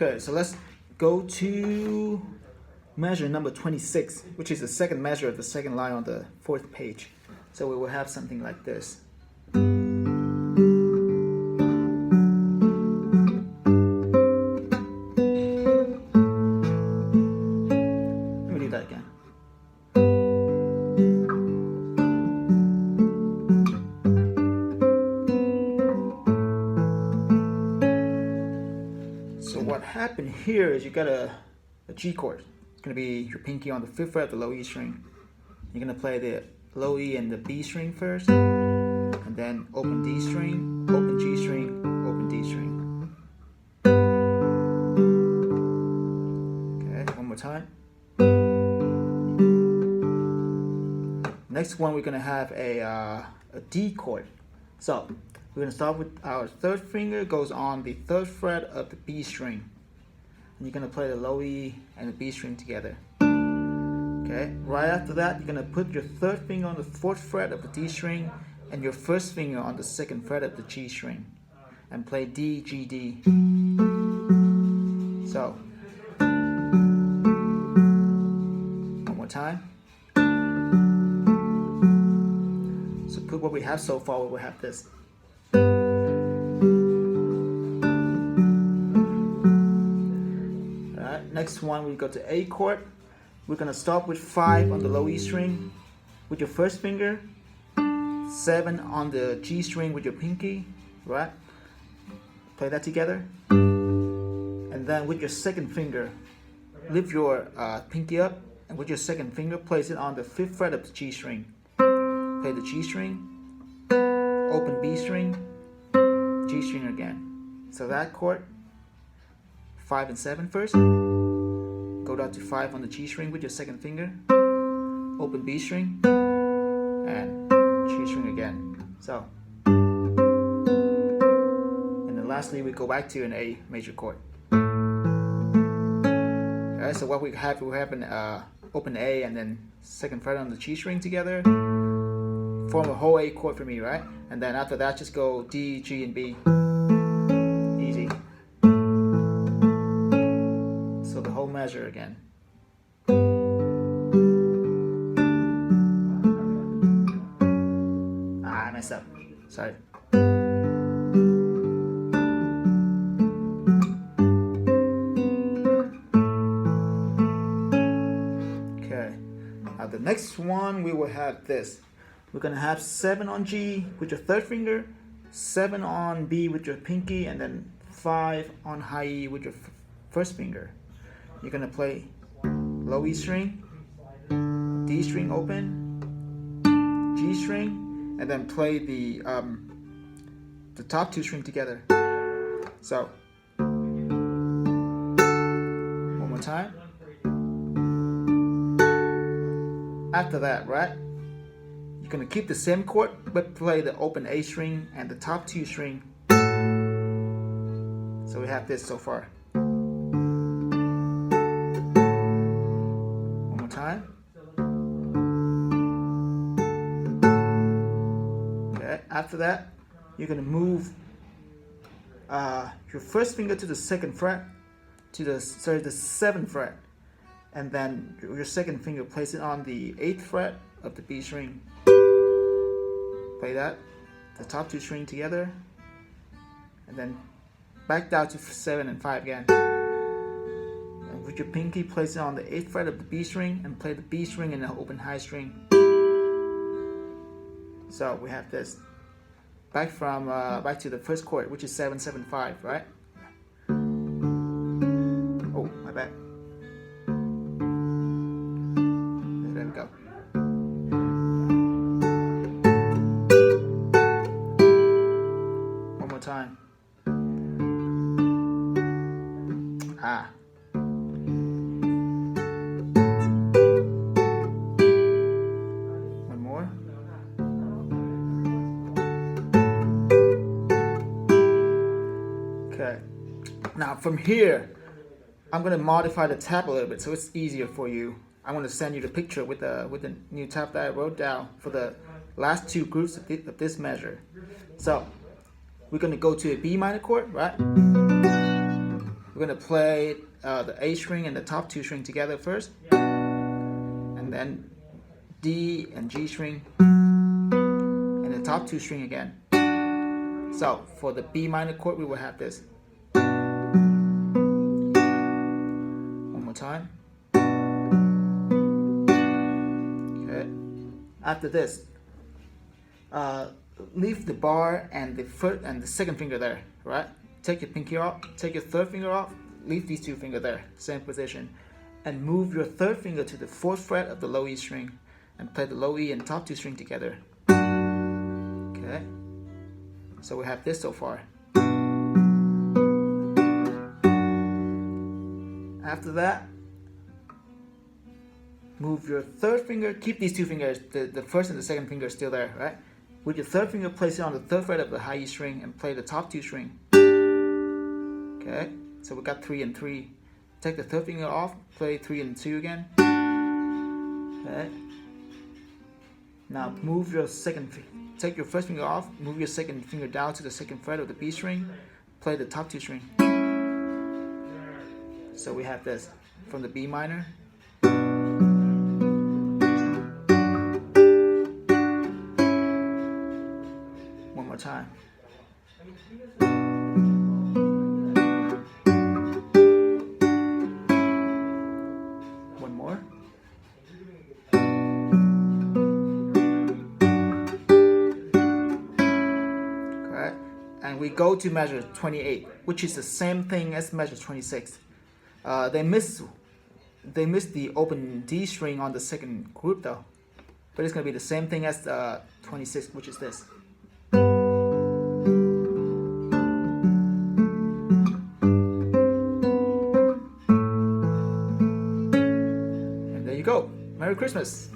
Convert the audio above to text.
Okay, so let's go to measure number 26, which is the second measure of the second line on the fourth page. So we will have something like this. Let me do that again. So what happened here is you got a G chord. It's going to be your pinky on the 5th fret of the low E string. You're going to play the low E and the B string first, and then open D string, open G string, open D string. Okay, one more time. Next one, we're going to have a D chord. So we're going to start with our third finger goes on the 3rd fret of the B string. And you're going to play the low E and the B string together. Okay, right after that, you're going to put your 3rd finger on the 4th fret of the D string and your 1st finger on the 2nd fret of the G string and play D, G, D. So, one more time. So put what we have so far, we will have this. Next one, we go to A chord. We're going to start with 5 on the low E string with your 1st finger, 7 on the G string with your pinky, right? Play that together. And then with your 2nd finger, lift your pinky up, and with your 2nd finger, place it on the 5th fret of the G string. Play the G string, open B string, G string again. So that chord, 5 and 7 first. Go down to 5 on the G string with your 2nd finger, open B string, and G string again. So, and then lastly we go back to an A major chord. Alright, so what we have an open A and then 2nd fret on the G string together, form a whole A chord for me, right? And then after that, just go D, G, and B. Easy. So the whole measure again. I messed up. Sorry. Okay. Now the next one we will have this. We're gonna have 7 on G with your 3rd finger, 7 on B with your pinky, and then 5 on high E with your 1st finger. You're gonna play low E string, D string open, G string, and then play the top 2 string together. So one more time. After that, right? You're gonna keep the same chord, but play the open A string and the top 2 string. So we have this so far. Time. Okay, after that, you're going to move your 1st finger to the 2nd fret, to the 7th fret, and then your 2nd finger, place it on the 8th fret of the B string. Play that, the top 2 string together, and then back down to 7 and 5 again. With your pinky, place it on the 8th fret of the B string and play the B string and the open high string. So we have this. Back to the 1st chord, which is 7, 7, 5, right? Oh, my bad. There we go. One more time. Ah. Okay, now from here, I'm going to modify the tab a little bit so it's easier for you. I'm going to send you the picture with the new tab that I wrote down for the last 2 groups of this measure. So we're going to go to a B minor chord, right? We're gonna play the A string and the top 2 string together first, and then D and G string, and the top 2 string again. So for the B minor chord, we will have this. One more time. Okay. After this, leave the bar and the first and the second finger there, right? Take your pinky off, take your third finger off, leave these 2 fingers there, same position, and move your third finger to the 4th fret of the low E string and play the low E and top 2 string together. Okay, so we have this so far. After that, move your third finger, keep these 2 fingers, the first and the second finger still there, right? With your third finger, place it on the 3rd fret of the high E string and play the top 2 string. Okay, so we got 3 and 3. Take the third finger off, play 3 and 2 again. Okay. Now move your take your first finger off, move your second finger down to the 2nd fret of the B string, play the top 2 string. So we have this from the B minor. One more time. One more. Okay. And we go to measure 28, which is the same thing as measure 26. They missed the open D string on the second group though, but it's gonna be the same thing as 26, which is this. And there you go. Merry Christmas.